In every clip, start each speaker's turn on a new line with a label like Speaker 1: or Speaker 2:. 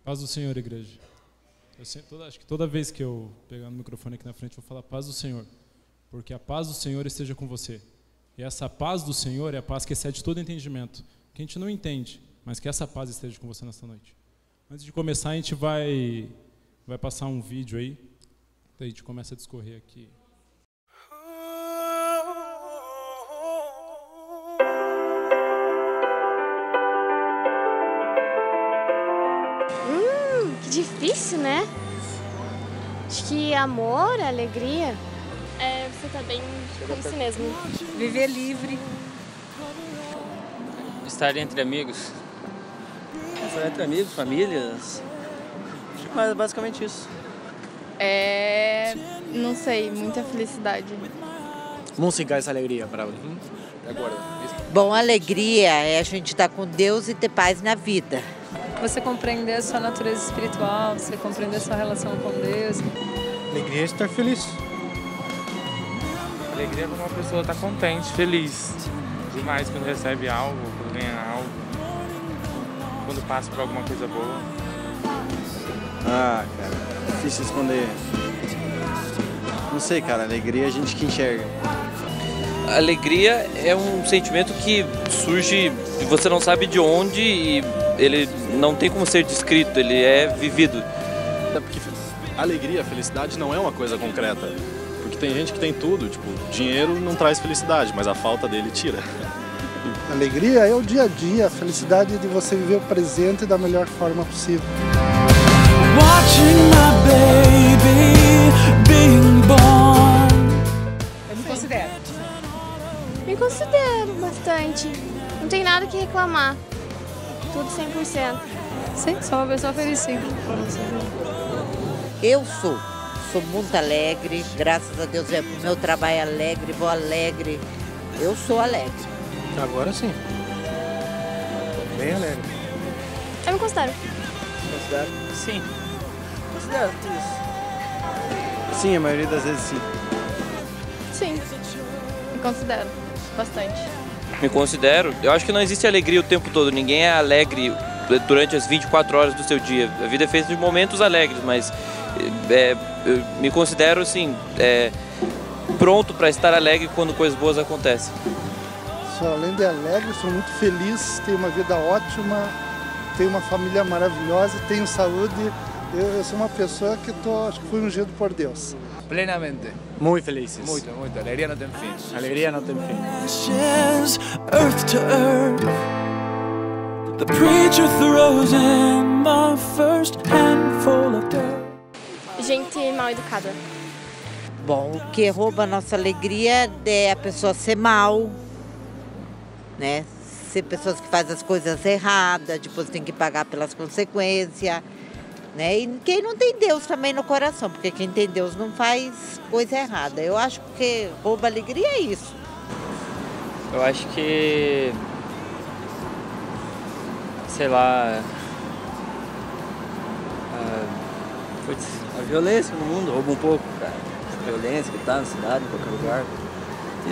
Speaker 1: Paz do Senhor, igreja. Acho que toda vez que eu pegar no microfone aqui na frente, eu vou falar paz do Senhor. Porque a paz do Senhor esteja com você. E essa paz do Senhor é a paz que excede todo entendimento. Que a gente não entende, mas que essa paz esteja com você nesta noite. Antes de começar, a gente vai passar um vídeo aí. Então a gente começa a discorrer aqui.
Speaker 2: Que difícil, né? Acho que amor, alegria. Você tá bem com si mesmo.
Speaker 3: Viver livre.
Speaker 4: Estar entre amigos.
Speaker 5: Estar entre amigos, famílias. Acho que é basicamente isso.
Speaker 3: Não sei, muita felicidade.
Speaker 5: Música é alegria para mim.
Speaker 4: Agora.
Speaker 6: Bom, alegria é a gente estar com Deus e ter paz na vida.
Speaker 3: Você compreender a sua natureza espiritual, você compreender a sua relação com Deus.
Speaker 7: Alegria é estar feliz.
Speaker 8: Alegria é quando uma pessoa está contente, feliz. Demais quando recebe algo, quando ganha algo, quando passa por alguma coisa boa.
Speaker 5: Ah, cara, difícil responder. Não sei, cara, alegria é a gente que enxerga.
Speaker 4: Alegria é um sentimento que surge e você não sabe de onde e ele não tem como ser descrito, ele é vivido.
Speaker 9: É porque alegria, felicidade não é uma coisa concreta. Porque tem gente que tem tudo, tipo, dinheiro não traz felicidade, mas a falta dele tira.
Speaker 10: Alegria é o dia a dia, a felicidade de você viver o presente da melhor forma possível.
Speaker 3: Eu me considero.
Speaker 2: Me considero bastante. Não tem nada que reclamar. Tudo 100%.
Speaker 3: Sim, sou uma pessoa feliz, sim.
Speaker 6: Eu sou muito alegre, graças a Deus é pro meu trabalho alegre, vou alegre. Eu sou alegre.
Speaker 7: Agora sim. Bem alegre.
Speaker 2: Eu me considero.
Speaker 5: Considero?
Speaker 4: Sim.
Speaker 5: Considero isso. Sim, a maioria das vezes sim.
Speaker 3: Sim, me considero bastante.
Speaker 4: Me considero. Eu acho que não existe alegria o tempo todo. Ninguém é alegre durante as 24 horas do seu dia. A vida é feita de momentos alegres, mas eu me considero assim, pronto para estar alegre quando coisas boas acontecem.
Speaker 10: Além de alegre, sou muito feliz, tenho uma vida ótima, tenho uma família maravilhosa, tenho saúde. Eu sou uma pessoa que acho que fui ungido por Deus.
Speaker 7: Plenamente.
Speaker 5: Muito felizes.
Speaker 7: Muito. Alegria não tem fim.
Speaker 5: Alegria não tem fim.
Speaker 2: Gente mal educada.
Speaker 6: Bom, o que rouba a nossa alegria é a pessoa ser mal, né? Ser pessoas que fazem as coisas erradas, depois tem que pagar pelas consequências, né? E quem não tem Deus também no coração, porque quem tem Deus não faz coisa errada. Eu acho que rouba a alegria é isso.
Speaker 4: Eu acho que, sei lá,
Speaker 5: A violência no mundo rouba um pouco, cara. A violência que tá na cidade, em qualquer lugar.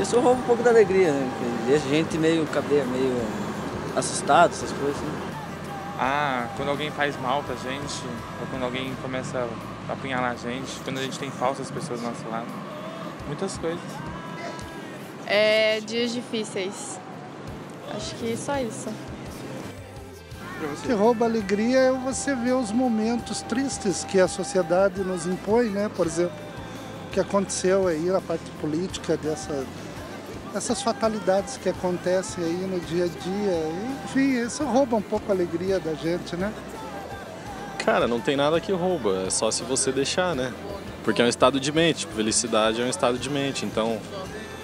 Speaker 5: Isso rouba um pouco da alegria, né? Porque deixa a gente meio assustado, essas coisas, né?
Speaker 8: Quando alguém faz mal pra gente, ou quando alguém começa a apunhalar a gente, quando a gente tem falsas pessoas do nosso lado. Muitas coisas.
Speaker 3: Dias difíceis. Acho que só isso.
Speaker 10: O que rouba a alegria é você ver os momentos tristes que a sociedade nos impõe, né? Por exemplo, o que aconteceu aí na parte política essas fatalidades que acontecem aí no dia a dia. Enfim, isso rouba um pouco a alegria da gente, né?
Speaker 9: Cara, não tem nada que rouba, é só se você deixar, né? Porque é um estado de mente, tipo, felicidade é um estado de mente, então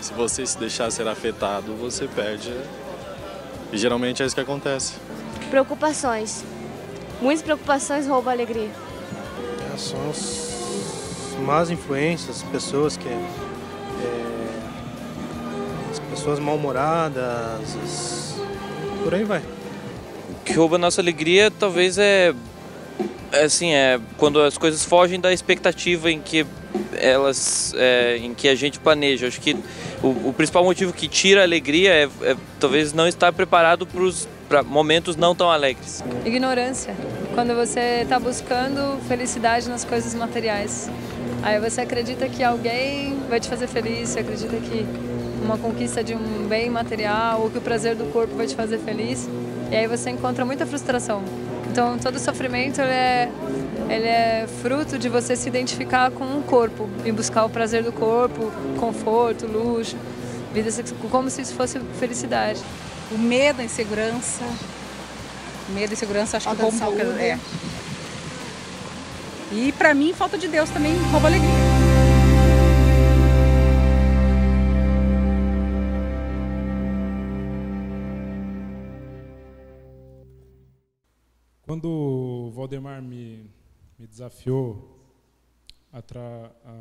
Speaker 9: se você se deixar ser afetado, você perde. E geralmente é isso que acontece.
Speaker 2: Preocupações. Muitas preocupações roubam a alegria.
Speaker 7: São as más influências, pessoas que... as pessoas mal-humoradas, por aí vai.
Speaker 4: O que rouba a nossa alegria talvez é quando as coisas fogem da expectativa em que a gente planeja. Acho que o principal motivo que tira a alegria é talvez não estar preparado para momentos não tão alegres.
Speaker 3: Ignorância. quando você está buscando felicidade nas coisas materiais. Aí você acredita que alguém vai te fazer feliz, você acredita que uma conquista de um bem material ou que o prazer do corpo vai te fazer feliz, e aí você encontra muita frustração. Então todo sofrimento ele é fruto de você se identificar com o corpo e buscar o prazer do corpo, conforto, luxo, vida como se isso fosse felicidade.
Speaker 11: O medo, a insegurança. Medo e insegurança acho que rouba um pouco. E pra mim, falta de Deus também rouba alegria.
Speaker 1: Quando o Valdemar me desafiou a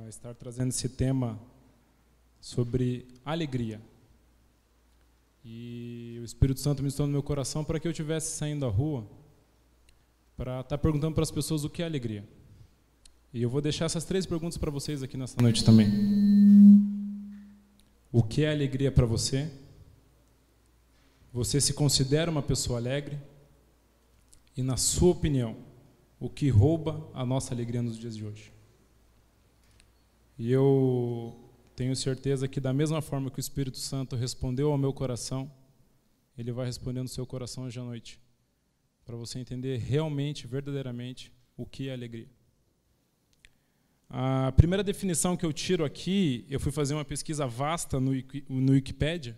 Speaker 1: estar trazendo esse tema sobre alegria, e o Espírito Santo ministrou no meu coração para que eu estivesse saindo à rua para estar perguntando para as pessoas o que é alegria. E eu vou deixar essas 3 perguntas para vocês aqui nessa noite também. O que é alegria para você? Você se considera uma pessoa alegre? E, na sua opinião, o que rouba a nossa alegria nos dias de hoje? E eu tenho certeza que, da mesma forma que o Espírito Santo respondeu ao meu coração, ele vai responder no seu coração hoje à noite, para você entender realmente, verdadeiramente, o que é alegria. A primeira definição que eu tiro aqui, eu fui fazer uma pesquisa vasta no Wikipedia.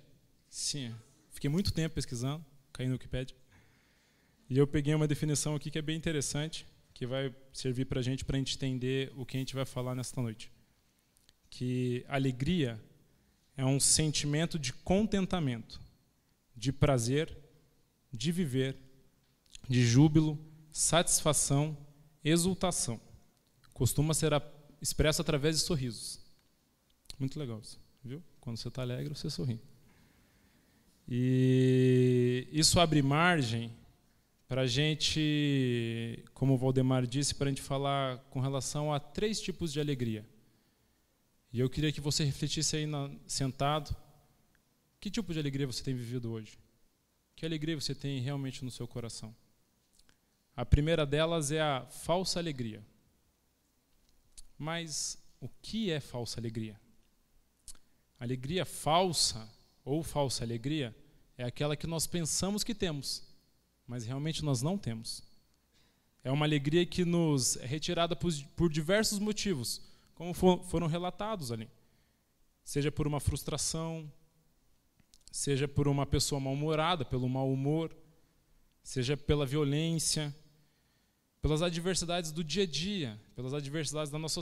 Speaker 1: Sim, fiquei muito tempo pesquisando, caí no Wikipedia. E eu peguei uma definição aqui que é bem interessante, que vai servir para a gente entender o que a gente vai falar nesta noite. Que alegria é um sentimento de contentamento, de prazer, de viver, de júbilo, satisfação, exultação. Costuma ser expresso através de sorrisos. Muito legal isso, viu? Quando você está alegre, você sorri. E isso abre margem para a gente, como o Valdemar disse, para a gente falar com relação a 3 tipos de alegria. E eu queria que você refletisse aí sentado, que tipo de alegria você tem vivido hoje? Que alegria você tem realmente no seu coração? A primeira delas é a falsa alegria. Mas o que é falsa alegria? Alegria falsa, ou falsa alegria, é aquela que nós pensamos que temos, mas realmente nós não temos. É uma alegria que nos é retirada por diversos motivos, como foram relatados ali. Seja por uma frustração, seja por uma pessoa mal-humorada, pelo mau humor, seja pela violência, pelas adversidades do dia a dia, pelas adversidades da nossa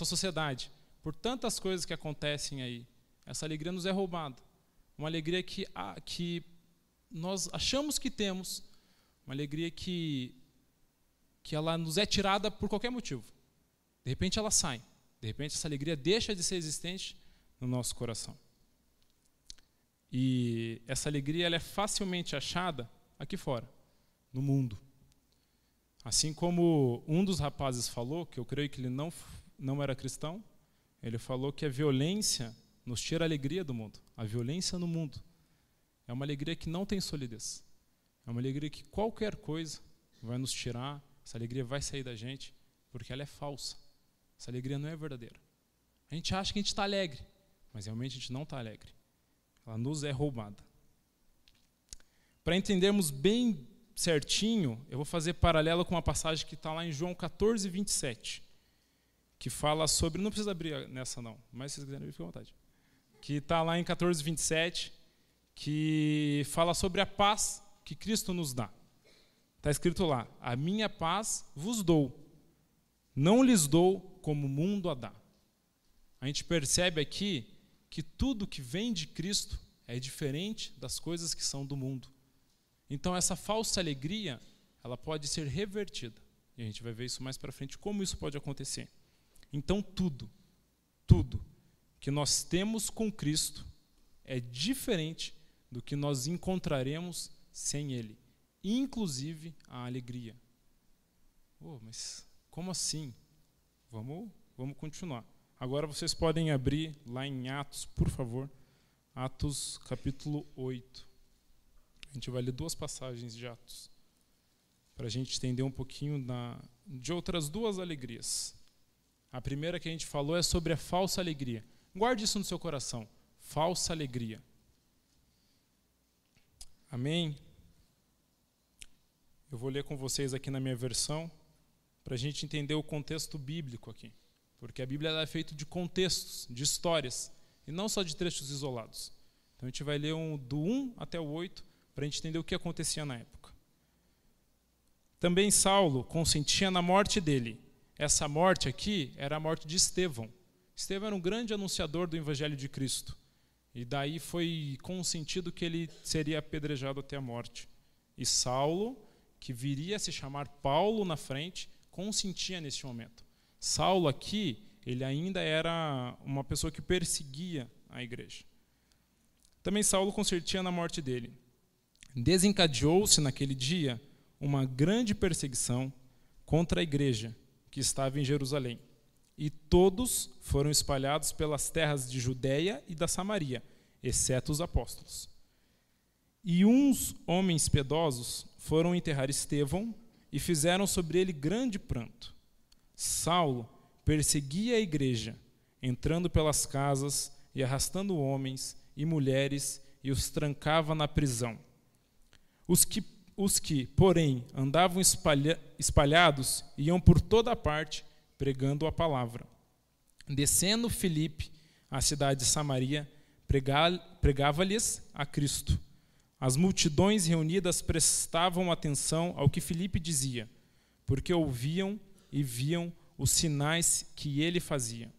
Speaker 1: sociedade, por tantas coisas que acontecem aí. Essa alegria nos é roubada. Uma alegria que nós achamos que temos, uma alegria que ela nos é tirada por qualquer motivo. De repente ela sai, de repente essa alegria deixa de ser existente no nosso coração. E essa alegria ela é facilmente achada aqui fora, no mundo. Assim como um dos rapazes falou, que eu creio que ele não era cristão, ele falou que a violência nos tira a alegria do mundo. A violência no mundo é uma alegria que não tem solidez. É uma alegria que qualquer coisa vai nos tirar, essa alegria vai sair da gente, porque ela é falsa. Essa alegria não é verdadeira. A gente acha que a gente está alegre, mas realmente a gente não está alegre. Ela nos é roubada. Para entendermos bem certinho, eu vou fazer paralelo com uma passagem que está lá em João 14, 27, que fala sobre, não precisa abrir nessa não, mas se vocês quiserem abrir, fica à vontade, que está lá em 14, 27, que fala sobre a paz que Cristo nos dá. Está escrito lá, a minha paz vos dou, não lhes dou como o mundo a dá. A gente percebe aqui que tudo que vem de Cristo é diferente das coisas que são do mundo. Então essa falsa alegria, ela pode ser revertida. E a gente vai ver isso mais para frente, como isso pode acontecer. Então tudo que nós temos com Cristo é diferente do que nós encontraremos sem Ele. Inclusive a alegria. Mas como assim? Vamos continuar. Agora vocês podem abrir lá em Atos, por favor. Atos capítulo 8. A gente vai ler 2 passagens de Atos. para a gente entender um pouquinho de outras duas alegrias. A primeira que a gente falou é sobre a falsa alegria. Guarde isso no seu coração. Falsa alegria. Amém? Eu vou ler com vocês aqui na minha versão, para a gente entender o contexto bíblico aqui. Porque a Bíblia é feita de contextos, de histórias, e não só de trechos isolados. Então a gente vai ler do 1 até o 8, para a gente entender o que acontecia na época. Também Saulo consentia na morte dele. Essa morte aqui era a morte de Estevão. Estevão era um grande anunciador do Evangelho de Cristo. E daí foi consentido que ele seria apedrejado até a morte. E Saulo, que viria a se chamar Paulo na frente, consentia nesse momento. Saulo aqui, ele ainda era uma pessoa que perseguia a igreja. Também Saulo consentia na morte dele. Desencadeou-se naquele dia uma grande perseguição contra a igreja que estava em Jerusalém. E todos foram espalhados pelas terras de Judeia e da Samaria, exceto os apóstolos. E uns homens piedosos foram enterrar Estevão e fizeram sobre ele grande pranto. Saulo perseguia a igreja, entrando pelas casas e arrastando homens e mulheres, e os trancava na prisão. Os que, porém, andavam espalhados, iam por toda parte, pregando a palavra. Descendo Filipe à cidade de Samaria, pregava-lhes a Cristo. As multidões reunidas prestavam atenção ao que Filipe dizia, porque ouviam e viam os sinais que ele fazia.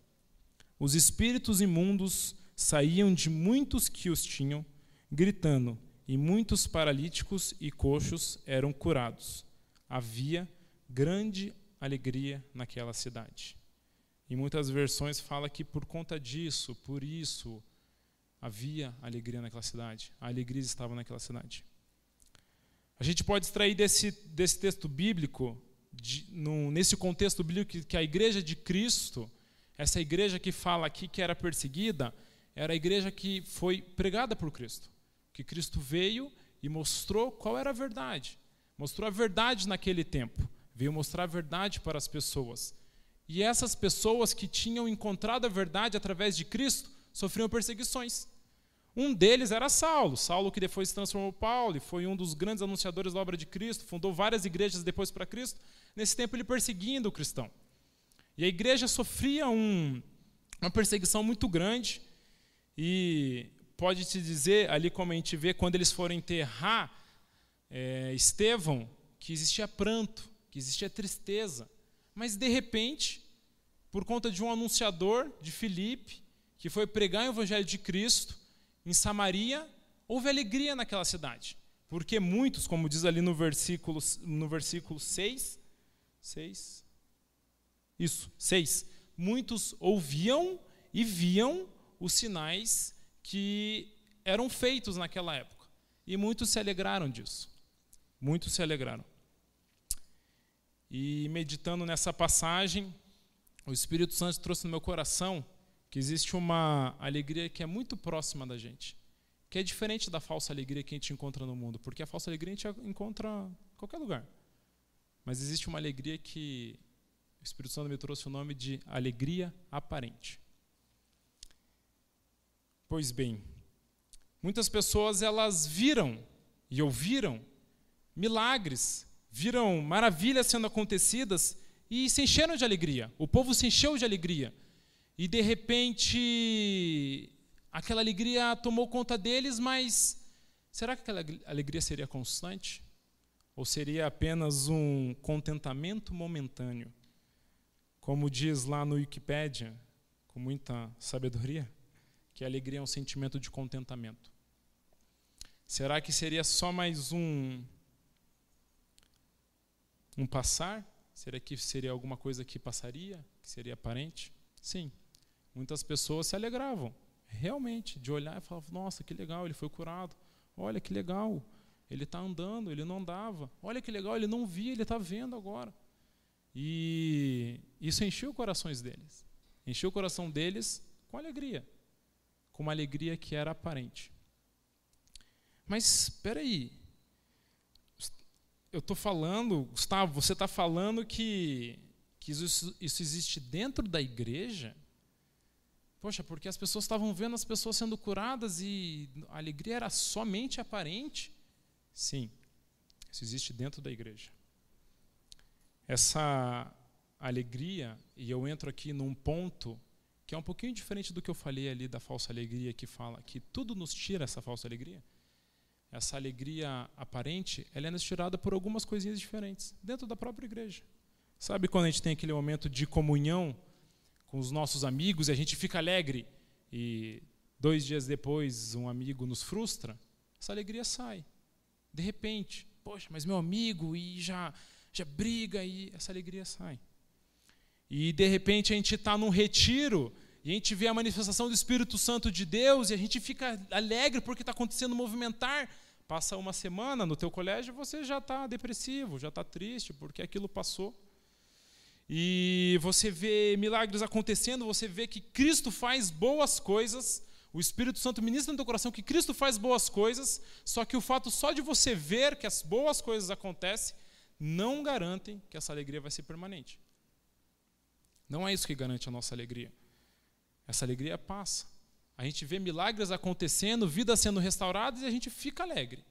Speaker 1: Os espíritos imundos saíam de muitos que os tinham, gritando, e muitos paralíticos e coxos eram curados. Havia grande alegria naquela cidade. Em muitas versões fala que por conta disso, por isso, havia alegria naquela cidade. A alegria estava naquela cidade. A gente pode extrair desse texto bíblico, nesse contexto bíblico, que a igreja de Cristo, essa igreja que fala aqui que era perseguida, era a igreja que foi pregada por Cristo. Que Cristo veio e mostrou qual era a verdade. Mostrou a verdade naquele tempo. Veio mostrar a verdade para as pessoas. E essas pessoas que tinham encontrado a verdade através de Cristo sofriam perseguições. Um deles era Saulo. Saulo que depois se transformou em Paulo e foi um dos grandes anunciadores da obra de Cristo. Fundou várias igrejas depois para Cristo. Nesse tempo ele perseguindo o cristão. E a igreja sofria uma perseguição muito grande. E pode-se dizer, ali como a gente vê, quando eles foram enterrar Estevão, que existia pranto, que existia tristeza. Mas, de repente, por conta de um anunciador de Filipe, que foi pregar o Evangelho de Cristo, em Samaria, houve alegria naquela cidade. Porque muitos, como diz ali no versículo 6, muitos ouviam e viam os sinais que eram feitos naquela época. E muitos se alegraram disso. Muitos se alegraram. E meditando nessa passagem, o Espírito Santo trouxe no meu coração que existe uma alegria que é muito próxima da gente, que é diferente da falsa alegria que a gente encontra no mundo, porque a falsa alegria a gente encontra em qualquer lugar. Mas existe uma alegria que o Espírito Santo me trouxe o nome de alegria aparente. Pois bem, muitas pessoas elas viram e ouviram milagres, viram maravilhas sendo acontecidas e se encheram de alegria. O povo se encheu de alegria. E, de repente, aquela alegria tomou conta deles, mas será que aquela alegria seria constante? Ou seria apenas um contentamento momentâneo? Como diz lá no Wikipédia, com muita sabedoria, que a alegria é um sentimento de contentamento. Será que seria só mais um passar? Será que seria alguma coisa que passaria, que seria aparente? Sim. Muitas pessoas se alegravam, realmente, de olhar e falar, nossa, que legal, ele foi curado. Olha que legal, ele está andando, ele não andava. Olha que legal, ele não via, ele está vendo agora. E isso encheu os corações deles. Encheu o coração deles com alegria. Com uma alegria que era aparente. Mas, espera aí. eu estou falando, Gustavo, você está falando que isso existe dentro da igreja? Poxa, porque as pessoas estavam vendo as pessoas sendo curadas e a alegria era somente aparente? Sim, isso existe dentro da igreja. Essa alegria, e eu entro aqui num ponto que é um pouquinho diferente do que eu falei ali da falsa alegria, que fala que tudo nos tira essa falsa alegria. Essa alegria aparente, ela é nos tirada por algumas coisinhas diferentes, dentro da própria igreja. Sabe quando a gente tem aquele momento de comunhão com os nossos amigos e a gente fica alegre e 2 dias depois um amigo nos frustra? Essa alegria sai. De repente, poxa, mas meu amigo, e já briga, e essa alegria sai. E de repente a gente está num retiro e a gente vê a manifestação do Espírito Santo de Deus e a gente fica alegre porque está acontecendo um movimentar. Passa uma semana no teu colégio e você já está depressivo, já está triste porque aquilo passou. E você vê milagres acontecendo, você vê que Cristo faz boas coisas, o Espírito Santo ministra no teu coração que Cristo faz boas coisas, só que o fato só de você ver que as boas coisas acontecem não garantem que essa alegria vai ser permanente. Não é isso que garante a nossa alegria. Essa alegria passa. A gente vê milagres acontecendo, vidas sendo restauradas e a gente fica alegre.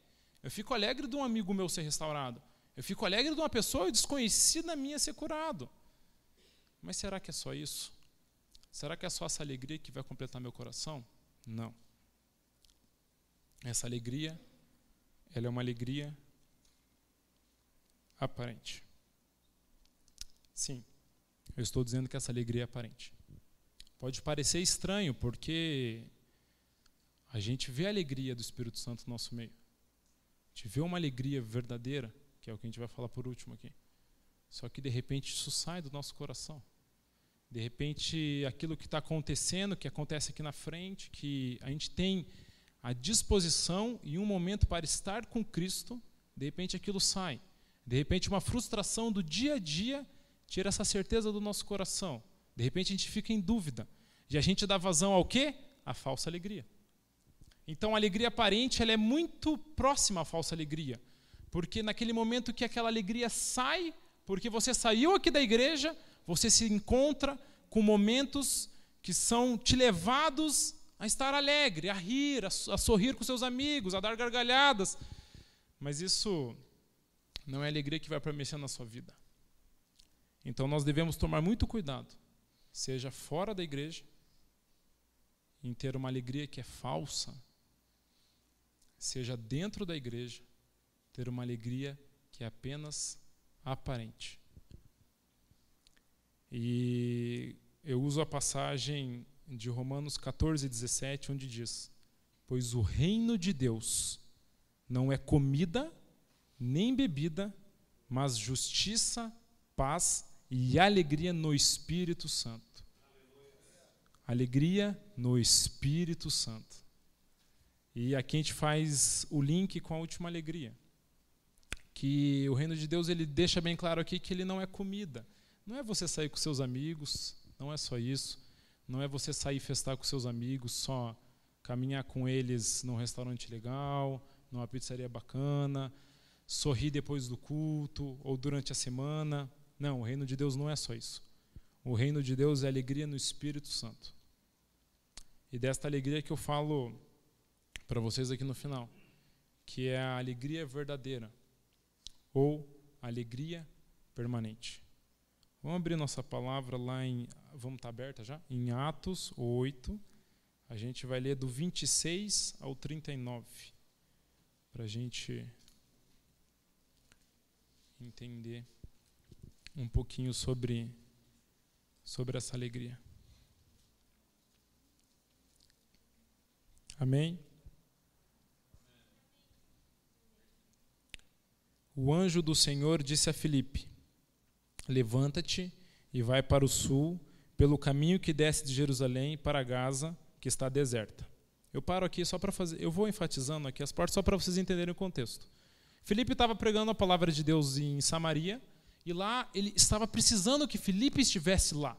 Speaker 1: Eu fico alegre de um amigo meu ser restaurado. Eu fico alegre de uma pessoa desconhecida minha ser curado. Mas será que é só isso? Será que é só essa alegria que vai completar meu coração? Não. Essa alegria, ela é uma alegria aparente. Sim, eu estou dizendo que essa alegria é aparente. Pode parecer estranho, porque a gente vê a alegria do Espírito Santo no nosso meio. A gente vê uma alegria verdadeira, que é o que a gente vai falar por último aqui. Só que de repente isso sai do nosso coração. De repente aquilo que está acontecendo, que acontece aqui na frente, que a gente tem a disposição e um momento para estar com Cristo, de repente aquilo sai. De repente uma frustração do dia a dia tira essa certeza do nosso coração. De repente a gente fica em dúvida. E a gente dá vazão ao quê? A falsa alegria. Então a alegria aparente ela é muito próxima à falsa alegria. Porque naquele momento que aquela alegria sai, porque você saiu aqui da igreja, você se encontra com momentos que são te levados a estar alegre, a rir, a sorrir com seus amigos, a dar gargalhadas. Mas isso não é a alegria que vai permanecer na sua vida. Então nós devemos tomar muito cuidado, seja fora da igreja, em ter uma alegria que é falsa, seja dentro da igreja, ter uma alegria que é apenas aparente. E eu uso a passagem de Romanos 14:17, onde diz: pois o reino de Deus não é comida nem bebida, mas justiça, paz e alegria no Espírito Santo. Alegria no Espírito Santo. E aqui a gente faz o link com a última alegria. Que o reino de Deus ele deixa bem claro aqui que ele não é comida. Não é você sair com seus amigos, não é só isso. Não é você sair festar com seus amigos, só caminhar com eles num restaurante legal, numa pizzaria bacana, sorrir depois do culto ou durante a semana. Não, o reino de Deus não é só isso. O reino de Deus é alegria no Espírito Santo. E desta alegria que eu falo para vocês aqui no final, que é a alegria verdadeira, ou alegria permanente. Vamos abrir nossa palavra lá em... Vamos estar aberta já? Em Atos 8, a gente vai ler do 26 ao 39, para a gente entender um pouquinho sobre essa alegria. Amém? O anjo do Senhor disse a Filipe: levanta-te e vai para o sul, pelo caminho que desce de Jerusalém para Gaza, que está deserta. Eu paro aqui só para fazer, eu vou enfatizando aqui as partes só para vocês entenderem o contexto. Filipe estava pregando a palavra de Deus em Samaria, e lá ele estava precisando que Filipe estivesse lá.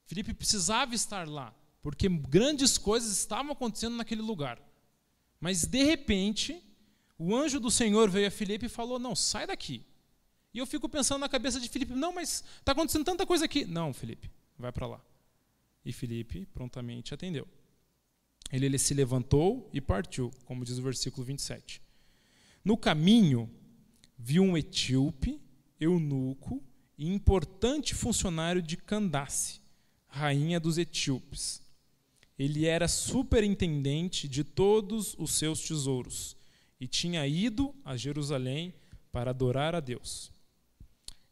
Speaker 1: Filipe precisava estar lá, porque grandes coisas estavam acontecendo naquele lugar. Mas de repente, O anjo do Senhor veio a Filipe e falou, não, sai daqui. E eu fico pensando na cabeça de Filipe, não, mas está acontecendo tanta coisa aqui. Não, Filipe, vai para lá. E Filipe prontamente atendeu. Ele se levantou e partiu, como diz o versículo 27. No caminho, viu um etíope, eunuco e importante funcionário de Candace, rainha dos etíopes. Ele era superintendente de todos os seus tesouros e tinha ido a Jerusalém para adorar a Deus.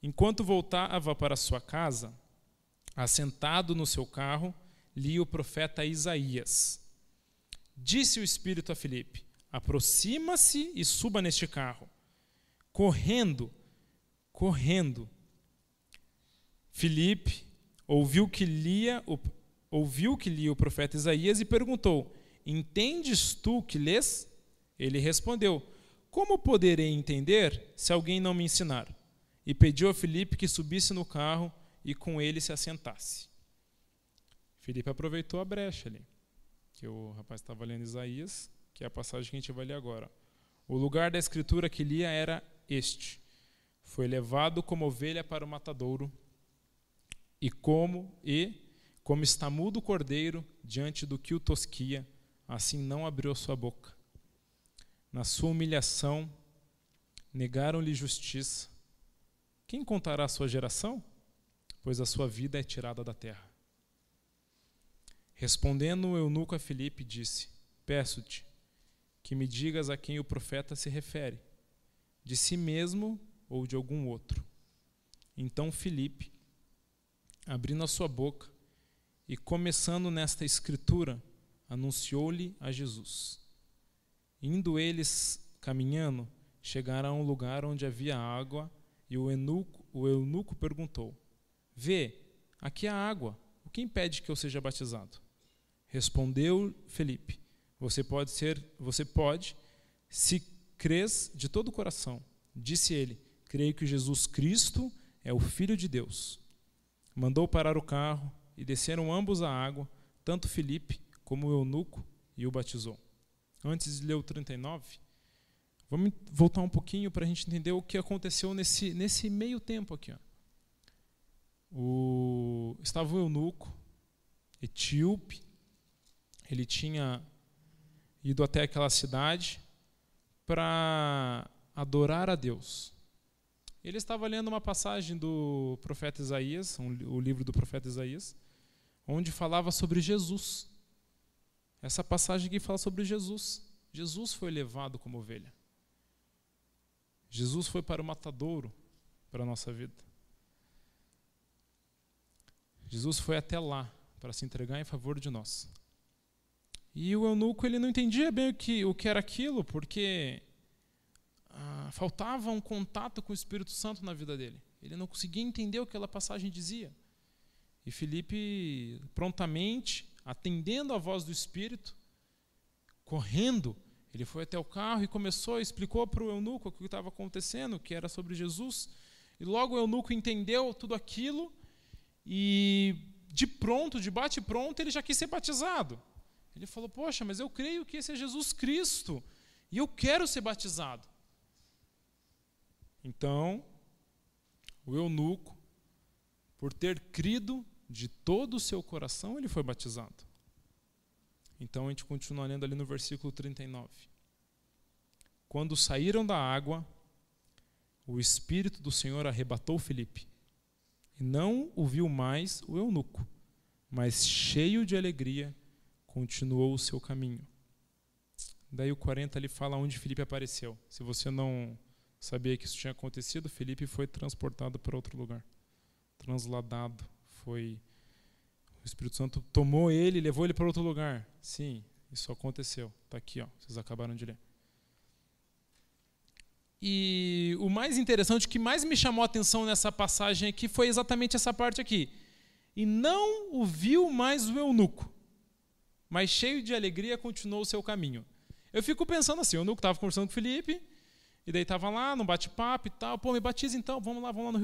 Speaker 1: Enquanto voltava para sua casa, assentado no seu carro, lia o profeta Isaías. Disse o Espírito a Filipe, aproxima-se e suba neste carro. Correndo, Filipe ouviu que lia o profeta Isaías e perguntou, entendes tu que lês? Ele respondeu, como poderei entender se alguém não me ensinar? E pediu a Filipe que subisse no carro e com ele se assentasse. Filipe aproveitou a brecha ali, que o rapaz estava lendo Isaías, que é a passagem que a gente vai ler agora. O lugar da escritura que lia era este. Foi levado como ovelha para o matadouro, e como está mudo o cordeiro diante do que o tosquia, assim não abriu sua boca. Na sua humilhação, negaram-lhe justiça. Quem contará a sua geração? Pois a sua vida é tirada da terra. Respondendo o eunuco a Filipe, disse, peço-te que me digas a quem o profeta se refere, de si mesmo ou de algum outro. Então Filipe, abrindo a sua boca e começando nesta escritura, anunciou-lhe a Jesus. Indo eles caminhando, chegaram a um lugar onde havia água, e o eunuco perguntou, vê, aqui há água, o que impede que eu seja batizado? Respondeu Filipe, você pode, se crês de todo o coração. Disse ele, creio que Jesus Cristo é o Filho de Deus. Mandou parar o carro e desceram ambos à água, tanto Filipe como o eunuco, e o batizou. Antes de ler o 39, vamos voltar um pouquinho para a gente entender o que aconteceu nesse meio tempo aqui. Estava o eunuco, etíope, ele tinha ido até aquela cidade para adorar a Deus. Ele estava lendo uma passagem do profeta Isaías, o livro do profeta Isaías, onde falava sobre Jesus. Essa passagem aqui fala sobre Jesus. Jesus foi levado como ovelha. Jesus foi para o matadouro, para a nossa vida. Jesus foi até lá para se entregar em favor de nós. E o eunuco ele não entendia bem o que era aquilo, porque faltava um contato com o Espírito Santo na vida dele. Ele não conseguia entender o que aquela passagem dizia. E Filipe, prontamente, atendendo à voz do Espírito, correndo, ele foi até o carro e explicou para o eunuco o que estava acontecendo, que era sobre Jesus. E logo o eunuco entendeu tudo aquilo e de bate-pronto, ele já quis ser batizado. Ele falou, poxa, mas eu creio que esse é Jesus Cristo e eu quero ser batizado. Então, o eunuco, por ter crido de todo o seu coração, ele foi batizado. Então, a gente continua lendo ali no versículo 39. Quando saíram da água, o Espírito do Senhor arrebatou Filipe, e não o viu mais o eunuco, mas cheio de alegria, continuou o seu caminho. Daí o 40 ali fala onde Filipe apareceu. Se você não sabia que isso tinha acontecido, Filipe foi transportado para outro lugar. Transladado. O Espírito Santo tomou ele e levou ele para outro lugar. Sim, isso aconteceu. Está aqui, vocês acabaram de ler. E o mais interessante, o que mais me chamou a atenção nessa passagem aqui, foi exatamente essa parte aqui. E não o viu mais o eunuco, mas cheio de alegria continuou o seu caminho. Eu fico pensando assim, o eunuco estava conversando com o Filipe, e daí estava lá, no bate-papo e tal, me batiza então, vamos lá no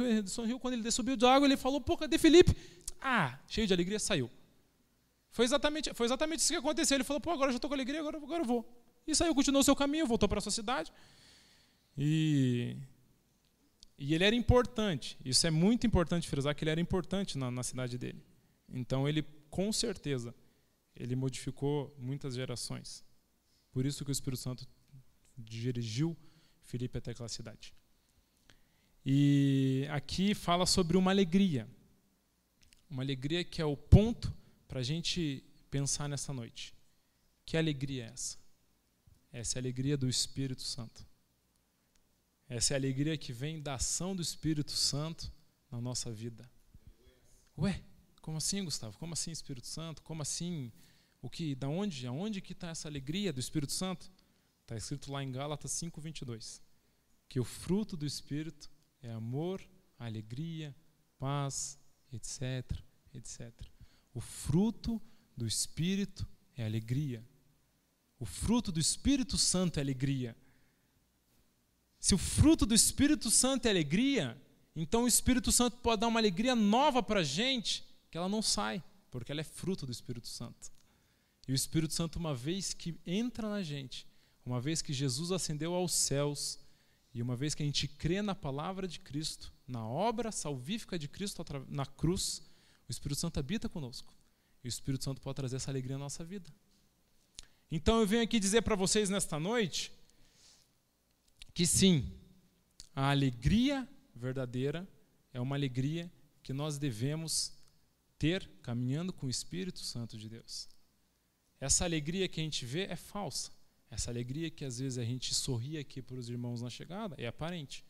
Speaker 1: Rio. Quando ele subiu de água, ele falou, cadê Filipe? Cheio de alegria, saiu. Foi exatamente isso que aconteceu. Ele falou, agora eu já estou com alegria, agora eu vou. E saiu, continuou o seu caminho, voltou para a sua cidade. E ele era importante. Isso é muito importante frisar, que ele era importante na cidade dele. Então ele, com certeza, ele modificou muitas gerações. Por isso que o Espírito Santo dirigiu Filipe até aquela cidade. E aqui fala sobre uma alegria. Uma alegria que é o ponto para a gente pensar nessa noite. Que alegria é essa? Essa é a alegria do Espírito Santo. Essa é a alegria que vem da ação do Espírito Santo na nossa vida. Ué, como assim, Gustavo? Como assim, Espírito Santo? Como assim? Aonde que está essa alegria do Espírito Santo? Está escrito lá em Gálatas 5:22, que o fruto do Espírito é amor, alegria, paz, etc, etc. O fruto do Espírito é alegria. O fruto do Espírito Santo é alegria. Se o fruto do Espírito Santo é alegria, então o Espírito Santo pode dar uma alegria nova para a gente, que ela não sai, porque ela é fruto do Espírito Santo. E o Espírito Santo, uma vez que entra na gente, uma vez que Jesus ascendeu aos céus, e uma vez que a gente crê na palavra de Cristo, na obra salvífica de Cristo na cruz, o Espírito Santo habita conosco. E o Espírito Santo pode trazer essa alegria na nossa vida. Então eu venho aqui dizer para vocês nesta noite que sim, a alegria verdadeira é uma alegria que nós devemos ter caminhando com o Espírito Santo de Deus. Essa alegria que a gente vê é falsa. Essa alegria que às vezes a gente sorri aqui para os irmãos na chegada é aparente.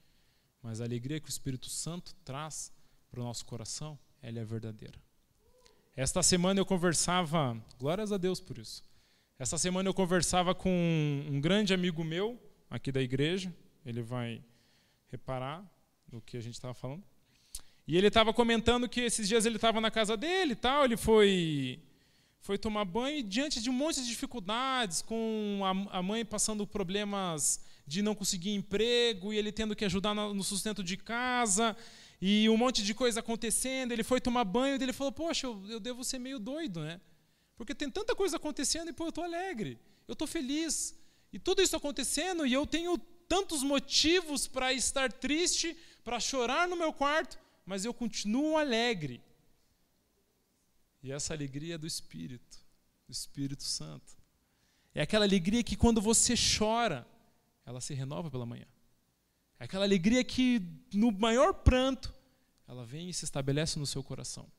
Speaker 1: Mas a alegria que o Espírito Santo traz para o nosso coração, ela é verdadeira. Esta semana eu conversava, glórias a Deus por isso. Esta semana eu conversava com um grande amigo meu, aqui da igreja, ele vai reparar no que a gente estava falando. E ele estava comentando que esses dias ele estava na casa dele e tal, ele foi tomar banho e diante de um monte de dificuldades, com a mãe passando problemas de não conseguir emprego e ele tendo que ajudar no sustento de casa e um monte de coisa acontecendo, ele foi tomar banho e ele falou, poxa, eu devo ser meio doido, né? Porque tem tanta coisa acontecendo e eu estou alegre, eu estou feliz. E tudo isso acontecendo e eu tenho tantos motivos para estar triste, para chorar no meu quarto, mas eu continuo alegre. E essa alegria é do Espírito Santo. É aquela alegria que quando você chora, ela se renova pela manhã. É aquela alegria que no maior pranto, ela vem e se estabelece no seu coração.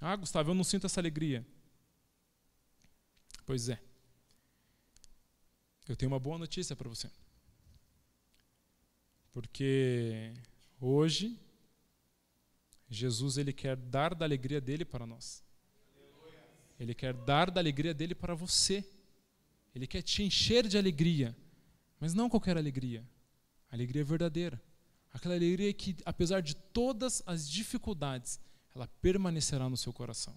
Speaker 1: Ah, Gustavo, eu não sinto essa alegria. Pois é. Eu tenho uma boa notícia para você. Porque hoje, Jesus ele quer dar da alegria dele para nós. Ele quer dar da alegria dele para você. Ele quer te encher de alegria. Mas não qualquer alegria. Alegria verdadeira. Aquela alegria que, apesar de todas as dificuldades, ela permanecerá no seu coração.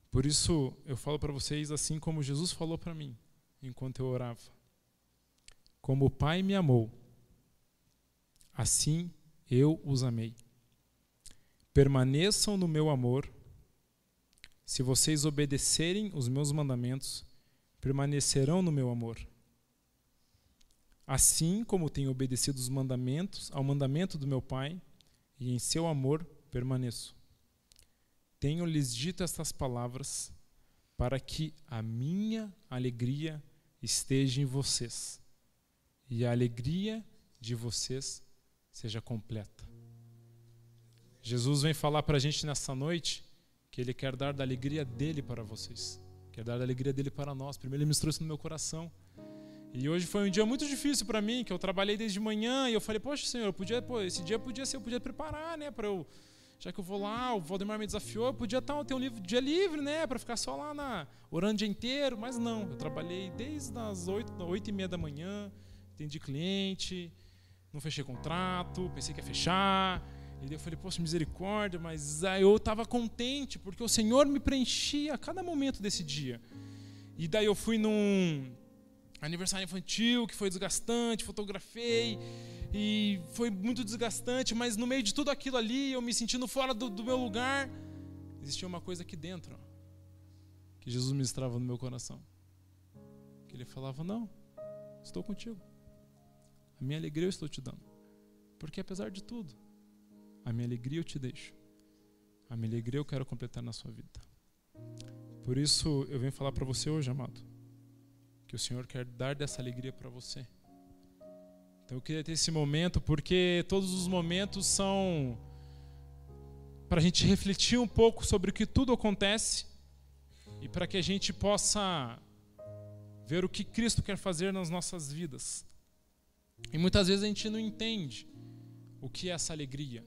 Speaker 1: Por isso, eu falo para vocês assim como Jesus falou para mim, enquanto eu orava. Como o Pai me amou, assim eu os amei. Permaneçam no meu amor. Se vocês obedecerem os meus mandamentos, permanecerão no meu amor. Assim como tenho obedecido os mandamentos, ao mandamento do meu Pai, e em seu amor permaneço. Tenho-lhes dito estas palavras, para que a minha alegria esteja em vocês, e a alegria de vocês seja completa. Jesus vem falar para a gente nessa noite, que Ele quer dar da alegria dEle para vocês. Quer dar da alegria dEle para nós. Primeiro Ele ministrou isso no meu coração. E hoje foi um dia muito difícil para mim, que eu trabalhei desde manhã, e eu falei, poxa Senhor, esse dia podia ser, eu podia preparar, né, para eu, já que eu vou lá, o Valdemar me desafiou, eu podia ter um dia livre, né, para ficar só lá orando o dia inteiro, mas não, eu trabalhei desde as 8h30 da manhã, atendi cliente, não fechei contrato, pensei que ia fechar. E daí eu falei, poxa, misericórdia, mas eu estava contente, porque o Senhor me preenchia a cada momento desse dia. E daí eu fui num aniversário infantil, que foi desgastante, fotografei, e foi muito desgastante, mas no meio de tudo aquilo ali, eu me sentindo fora do meu lugar, existia uma coisa aqui dentro, ó, que Jesus ministrava no meu coração. Que Ele falava, não, estou contigo. A minha alegria eu estou te dando. Porque apesar de tudo, a minha alegria eu te deixo. A minha alegria eu quero completar na sua vida. Por isso eu venho falar para você hoje, amado, que o Senhor quer dar dessa alegria para você. Então eu queria ter esse momento, porque todos os momentos são para a gente refletir um pouco sobre o que tudo acontece e para que a gente possa ver o que Cristo quer fazer nas nossas vidas. E muitas vezes a gente não entende o que é essa alegria.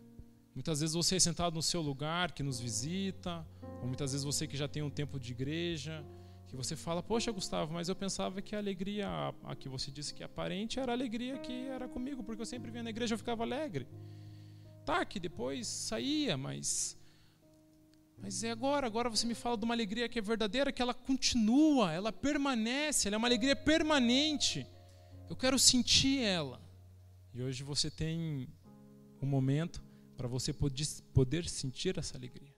Speaker 1: Muitas vezes você é sentado no seu lugar, que nos visita, ou muitas vezes você que já tem um tempo de igreja, que você fala, poxa, Gustavo, mas eu pensava que a alegria, a que você disse que é aparente, era a alegria que era comigo, porque eu sempre vinha na igreja e eu ficava alegre. Tá, que depois saía, mas é agora você me fala de uma alegria que é verdadeira, que ela continua, ela permanece, ela é uma alegria permanente. Eu quero sentir ela. E hoje você tem um momento para você poder sentir essa alegria.